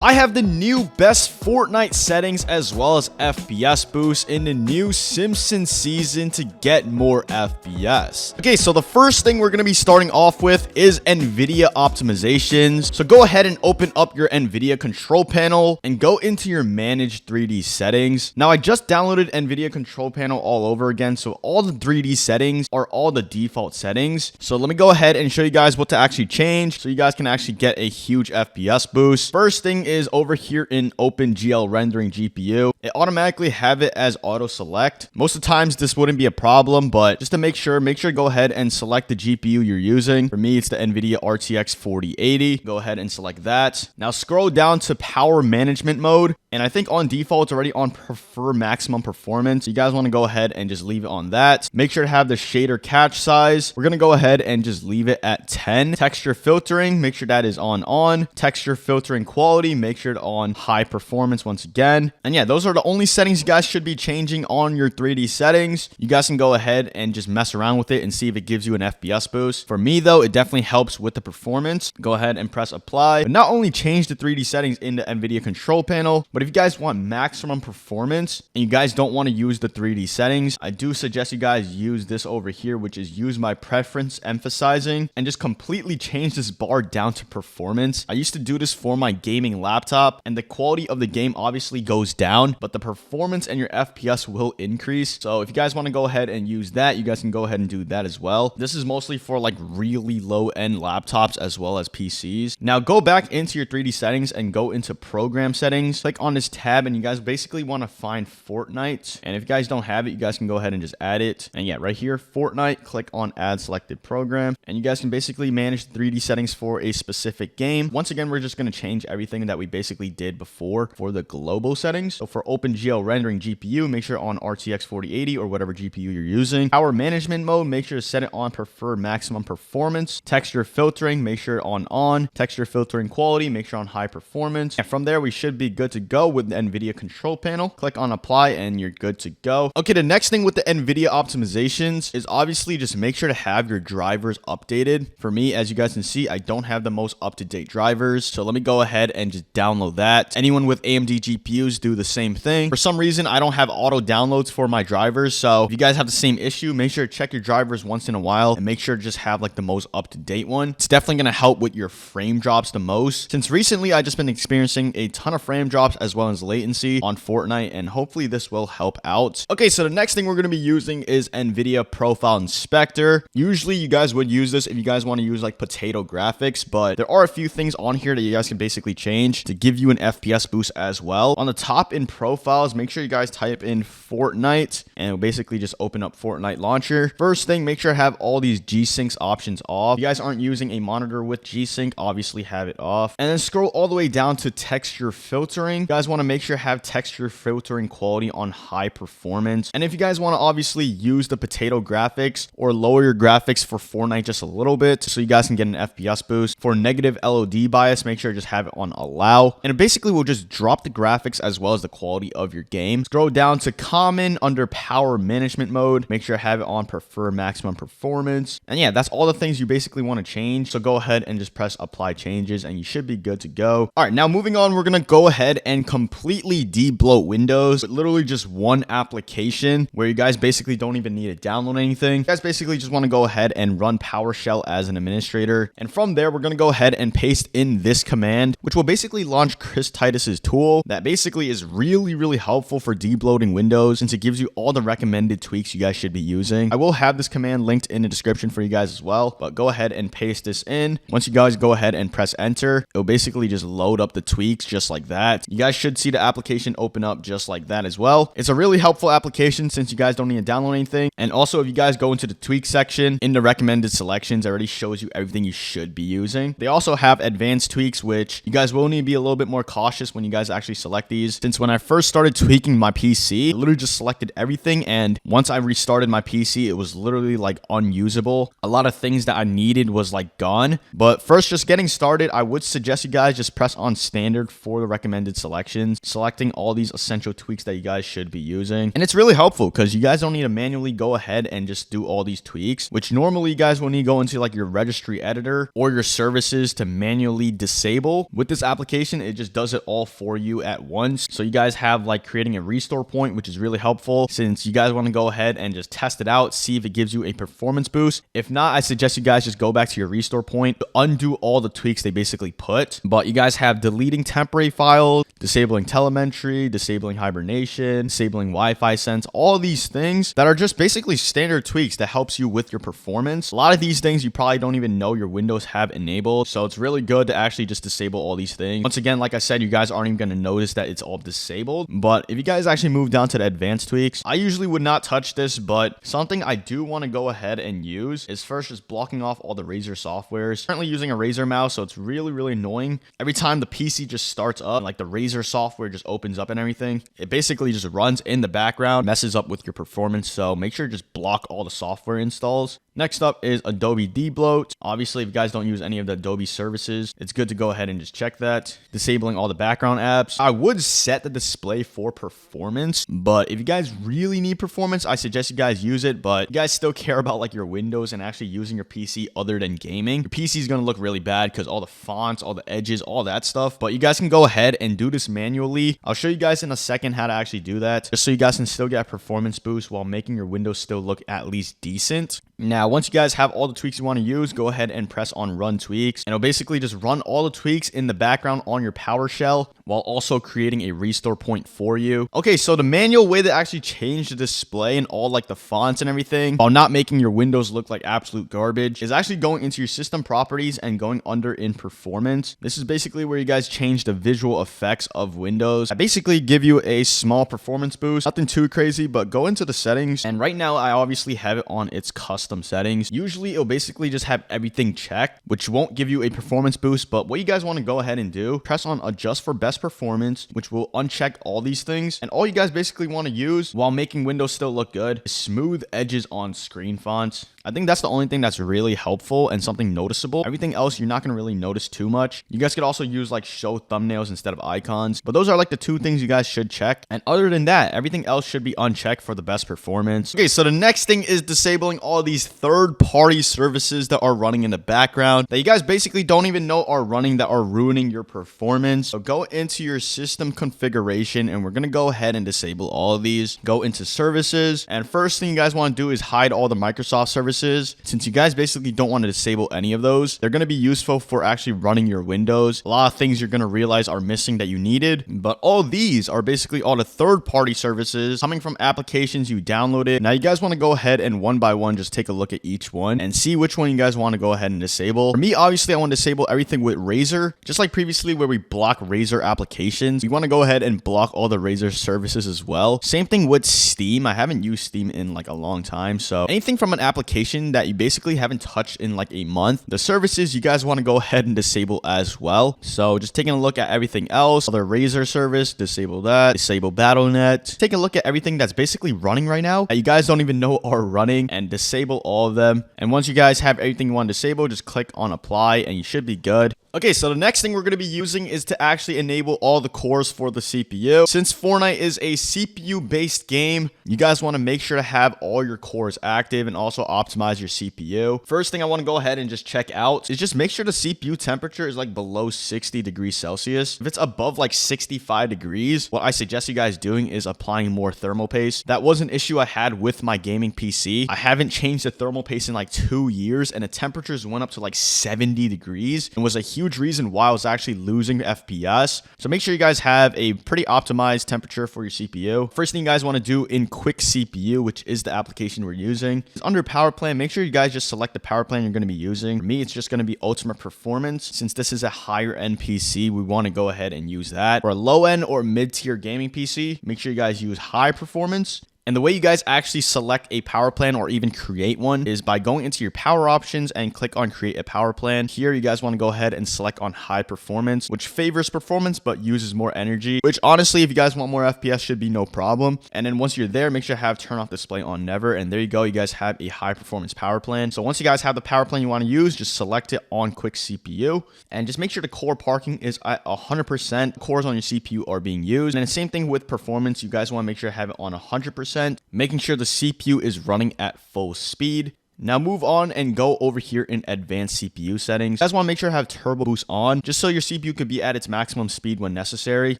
I have the new best Fortnite settings as well as FPS boost in the new Simpsons season to get more FPS. Okay, so the first thing we're going to be starting off with is Nvidia optimizations. So go ahead and open up your Nvidia control panel and go into your manage 3D settings. Now I just downloaded Nvidia control panel all over again, so all the 3D settings are all the default settings. So let me go ahead and show you guys what to actually change so you guys can actually get a huge FPS boost. First thing is over here in OpenGL rendering GPU, it automatically have it as auto select. Most of the times this wouldn't be a problem, but just to make sure to go ahead and select the GPU you're using. For me, it's the Nvidia RTX 4080. Go ahead and select that. Now scroll down to power management mode. And I think on default, it's already on prefer maximum performance. You guys want to go ahead and just leave it on that. Make sure to have the shader catch size. We're going to go ahead and just leave it at 10. Texture filtering, make sure that is on. Texture filtering quality, make sure to on high performance once again. And yeah, those are the only settings you guys should be changing on your 3D settings. You guys can go ahead and just mess around with it and see if it gives you an FPS boost. For me though, it definitely helps with the performance. Go ahead and press apply. But not only change the 3D settings in the Nvidia control panel, but if you guys want maximum performance and you guys don't want to use the 3D settings, I do suggest you guys use this over here, which is use my preference emphasizing, and just completely change this bar down to performance. I used to do this for my gaming laptop and the quality of the game obviously goes down, but the performance and your FPS will increase. So if you guys want to go ahead and use that, you guys can go ahead and do that as well. This is mostly for like really low end laptops as well as PCs. Now go back into your 3D settings and go into program settings. Click on this tab and you guys basically want to find Fortnite. And if you guys don't have it, you guys can go ahead and just add it. And yeah, right here, Fortnite, click on add selected program. And you guys can basically manage the 3D settings for a specific game. Once again, we're just going to change everything that we basically did before for the global settings. So for OpenGL rendering GPU, make sure on RTX 4080 or whatever GPU you're using. Power management mode, make sure to set it on prefer maximum performance. Texture filtering, make sure on. Texture filtering quality, make sure on high performance. And from there, we should be good to go with the Nvidia control panel. Click on apply and you're good to go. Okay, the next thing with the Nvidia optimizations is obviously just make sure to have your drivers updated. For me, as you guys can see, I don't have the most up-to-date drivers. So let me go ahead and just download that. Anyone with AMD GPUs do the same thing. For some reason, I don't have auto downloads for my drivers. So if you guys have the same issue, make sure to check your drivers once in a while and make sure to just have like the most up-to-date one. It's definitely going to help with your frame drops the most. Since recently, I just been experiencing a ton of frame drops as well as latency on Fortnite, and hopefully this will help out. Okay, so the next thing we're going to be using is Nvidia Profile Inspector. Usually you guys would use this if you guys want to use like potato graphics, but there are a few things on here that you guys can basically change to give you an FPS boost as well. On the top in profiles, make sure you guys type in Fortnite and it'll basically just open up Fortnite launcher. First thing, make sure to have all these G-Syncs options off. If you guys aren't using a monitor with G-Sync, obviously have it off. And then scroll all the way down to texture filtering. You guys want to make sure to have texture filtering quality on high performance. And if you guys want to obviously use the potato graphics or lower your graphics for Fortnite just a little bit so you guys can get an FPS boost. For negative LOD bias, make sure to just have it on allow. And it basically will just drop the graphics as well as the quality of your game. Scroll down to common under power management mode. Make sure to have it on prefer maximum performance. And yeah, that's all the things you basically want to change. So go ahead and just press apply changes and you should be good to go. All right, now moving on, we're going to go ahead and completely debloat Windows with literally just one application where you guys basically don't even need to download anything. You guys basically just want to go ahead and run PowerShell as an administrator. And from there, we're going to go ahead and paste in this command, which will basically launch Chris Titus's tool that basically is really helpful for debloating Windows since it gives you all the recommended tweaks you guys should be using. I will have this command linked in the description for you guys as well, but go ahead and paste this in. Once you guys go ahead and press enter, it'll basically just load up the tweaks just like that. You guys should see the application open up just like that as well. It's a really helpful application since you guys don't need to download anything. And also if you guys go into the tweak section in the recommended selections, it already shows you everything you should be using. They also have advanced tweaks, which you guys will need to be a little bit more cautious when you guys actually select these. Since when I first started tweaking my PC, I literally just selected everything. And once I restarted my PC, it was literally like unusable. A lot of things that I needed was like gone. But first, just getting started, I would suggest you guys just press on standard for the recommended selections, selecting all these essential tweaks that you guys should be using. And it's really helpful because you guys don't need to manually go ahead and just do all these tweaks, which normally you guys will need to go into like your registry editor or your services to manually disable. With this application, application, it just does it all for you at once. So you guys have like creating a restore point, which is really helpful since you guys want to go ahead and just test it out, see if it gives you a performance boost. If not, I suggest you guys just go back to your restore point, undo all the tweaks they basically put. But you guys have deleting temporary files, disabling telemetry, disabling hibernation, disabling Wi-Fi sense, all these things that are just basically standard tweaks that helps you with your performance. A lot of these things you probably don't even know your Windows have enabled, so it's really good to actually just disable all these things. Once again, like I said, you guys aren't even going to notice that it's all disabled. But if you guys actually move down to the advanced tweaks, I usually would not touch this, but something I do want to go ahead and use is first just blocking off all the Razer softwares. Currently using a Razer mouse, so it's really annoying. Every time the PC just starts up, like the Razer software just opens up and everything, it basically just runs in the background, messes up with your performance. So make sure to just block all the software installs. Next up is Adobe debloat. Obviously, if you guys don't use any of the Adobe services, it's good to go ahead and just check that. Disabling all the background apps. I would set the display for performance, but if you guys really need performance, I suggest you guys use it. But you guys still care about like your Windows and actually using your PC other than gaming, your PC is going to look really bad because all the fonts, all the edges, all that stuff. But you guys can go ahead and do this manually. I'll show you guys in a second how to actually do that, just so you guys can still get a performance boost while making your Windows still look at least decent. Now, once you guys have all the tweaks you want to use, go ahead and press on run tweaks, and it'll basically just run all the tweaks in the background on your Powershell while also creating a restore point for you. Okay, so the manual way to actually change the display and all like the fonts and everything while not making your Windows look like absolute garbage is actually going into your system properties and going under in performance. This is basically where you guys change the visual effects of Windows. I basically give you a small performance boost, nothing too crazy, but go into the settings, and right now I obviously have it on its custom settings. Usually it'll basically just have everything checked, which won't give you a performance boost, but what you guys want to go ahead and do, press on adjust for best performance, which will uncheck all these things. And all you guys basically want to use while making Windows still look good is smooth edges on screen fonts. I think that's the only thing that's really helpful and something noticeable. Everything else you're not going to really notice too much. You guys could also use like show thumbnails instead of icons, but those are like the two things you guys should check. And other than that, everything else should be unchecked for the best performance. Okay, so the next thing is disabling all these third-party services that are running in the background that you guys basically don't even know are running, that are ruining your performance. So go into your system configuration, and we're going to go ahead and disable all of these. Go into services, and first thing you guys want to do is hide all the Microsoft services. Since you guys basically don't want to disable any of those, they're going to be useful for actually running your Windows. A lot of things you're going to realize are missing that you needed, but all these are basically all the third-party services coming from applications you downloaded. Now you guys want to go ahead and one by one just take a look at each one and see which one you guys want to go ahead and disable. For me, obviously, I want to disable everything with Razer. Just like previously where we block Razer applications, we want to go ahead and block all the Razer services as well. Same thing with Steam. I haven't used Steam in like a long time, so anything from an application that you basically haven't touched in like a month, the services you guys want to go ahead and disable as well. So just taking a look at everything else, other Razer service, disable that, disable Battle.net. Take a look at everything that's basically running right now that you guys don't even know are running, and disable all of them. And once you guys have everything you want to disable, just click on apply and you should be good. Okay, so the next thing we're going to be using is to actually enable all the cores for the CPU. Since Fortnite is a CPU-based game, you guys want to make sure to have all your cores active and also optimize your CPU. First thing I want to go ahead and just check out is just make sure the CPU temperature is like below 60 degrees Celsius. If it's above like 65 degrees, what I suggest you guys doing is applying more thermal paste. That was an issue I had with my gaming PC. I haven't changed the thermal paste in like 2 years, and the temperatures went up to like 70 degrees and was a huge reason why I was actually losing FPS. So make sure you guys have a pretty optimized temperature for your CPU. First thing you guys want to do in Quick CPU, which is the application we're using, is under power plan. Make sure you guys just select the power plan you're going to be using. For me, it's just going to be ultimate performance. Since this is a higher end PC, we want to go ahead and use that. For a low end or mid-tier gaming PC, make sure you guys use high performance. And the way you guys actually select a power plan or even create one is by going into your power options and click on create a power plan. Here, you guys want to go ahead and select on high performance, which favors performance but uses more energy, which honestly, if you guys want more FPS, should be no problem. And then once you're there, make sure to have turn off display on never. And there you go. You guys have a high performance power plan. So once you guys have the power plan you want to use, just select it on Quick CPU and just make sure the core parking is at 100%. Cores on your CPU are being used. And the same thing with performance. You guys want to make sure to have it on 100%. Making sure the CPU is running at full speed. Now move on and go over here in advanced CPU settings. You guys want to make sure to have turbo boost on just so your CPU can be at its maximum speed when necessary.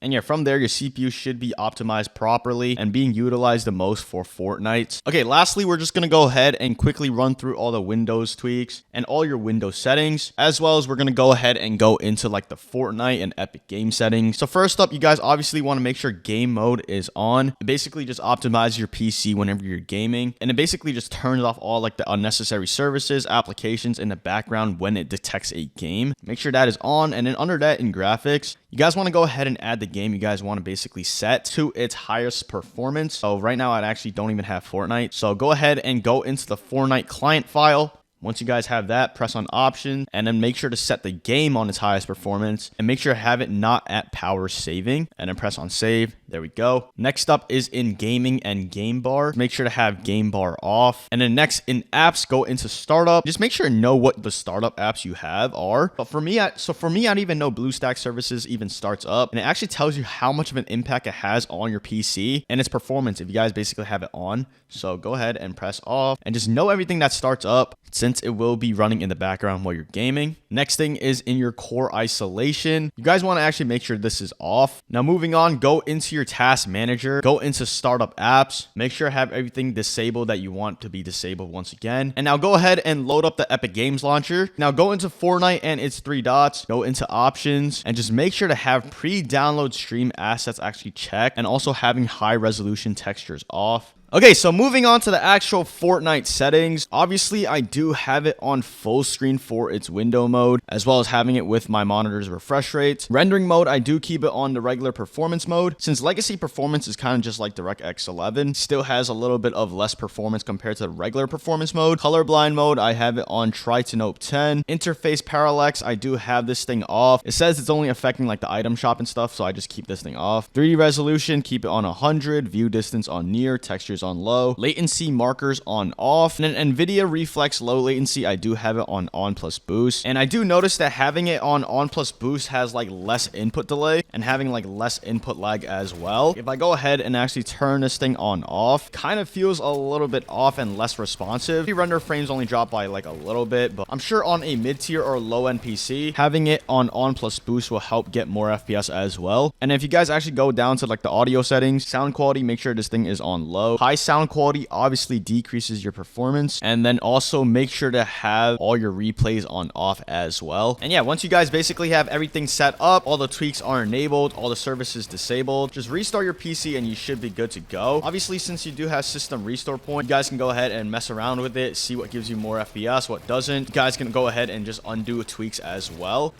And yeah, from there, your CPU should be optimized properly and being utilized the most for Fortnite. Okay, lastly, we're just going to go ahead and quickly run through all the Windows tweaks and all your Windows settings, as well as we're going to go ahead and go into like the Fortnite and Epic game settings. So first up, you guys obviously want to make sure game mode is on. It basically just optimizes your PC whenever you're gaming, and it basically just turns off all like the unnecessary services, applications in the background when it detects a game. Make sure that is on, and then under that in graphics, you guys want to go ahead and add the game you guys want to basically set to its highest performance. So right now I actually don't even have Fortnite. So go ahead and go into the Fortnite client file. Once you guys have that, press on option and then make sure to set the game on its highest performance and make sure to have it not at power saving, and then press on save. There we go. Next up is in gaming and game bar. Make sure to have game bar off. And then next in apps, go into startup. Just make sure to know what the startup apps you have are. But for me, I don't even know BlueStack services even starts up, and it actually tells you how much of an impact it has on your PC and its performance if you guys basically have it on. So go ahead and press off and just know everything that starts up, since it will be running in the background while you're gaming. Next thing is in your core isolation. You guys want to actually make sure this is off. Now moving on, go into your task manager, go into startup apps, make sure to have everything disabled that you want to be disabled once again. And now go ahead and load up the Epic Games Launcher. Now go into Fortnite and its three dots, go into options, and just make sure to have pre-download stream assets actually checked, and also having high resolution textures off. Okay, so moving on to the actual Fortnite settings. Obviously, I do have it on full screen for its window mode, as well as having it with my monitor's refresh rates. Rendering mode, I do keep it on the regular performance mode, since legacy performance is kind of just like DirectX 11. Still has a little bit of less performance compared to the regular performance mode. Colorblind mode, I have it on Try to Nope 10. Interface parallax, I do have this thing off. It says it's only affecting like the item shop and stuff, so I just keep this thing off. 3D resolution, keep it on 100. View distance on near, textures on low, latency markers on off, and then Nvidia reflex low latency, I do have it on plus boost. And I do notice that having it on plus boost has like less input delay and having like less input lag as well. If I go ahead and actually turn this thing on off, kind of feels a little bit off and less responsive. The render frames only drop by like a little bit, but I'm sure on a mid-tier or low-end PC, having it on plus boost will help get more FPS as well. And if you guys actually go down to like the audio settings, sound quality, make sure this thing is on low. High sound quality obviously decreases your performance, and then also make sure to have all your replays on off as well. And yeah, once you guys basically have everything set up, all the tweaks are enabled, all the services disabled, just restart your PC and you should be good to go. Obviously, since you do have system restore point, you guys can go ahead and mess around with it, see what gives you more FPS, what doesn't. You guys can go ahead and just undo tweaks as well.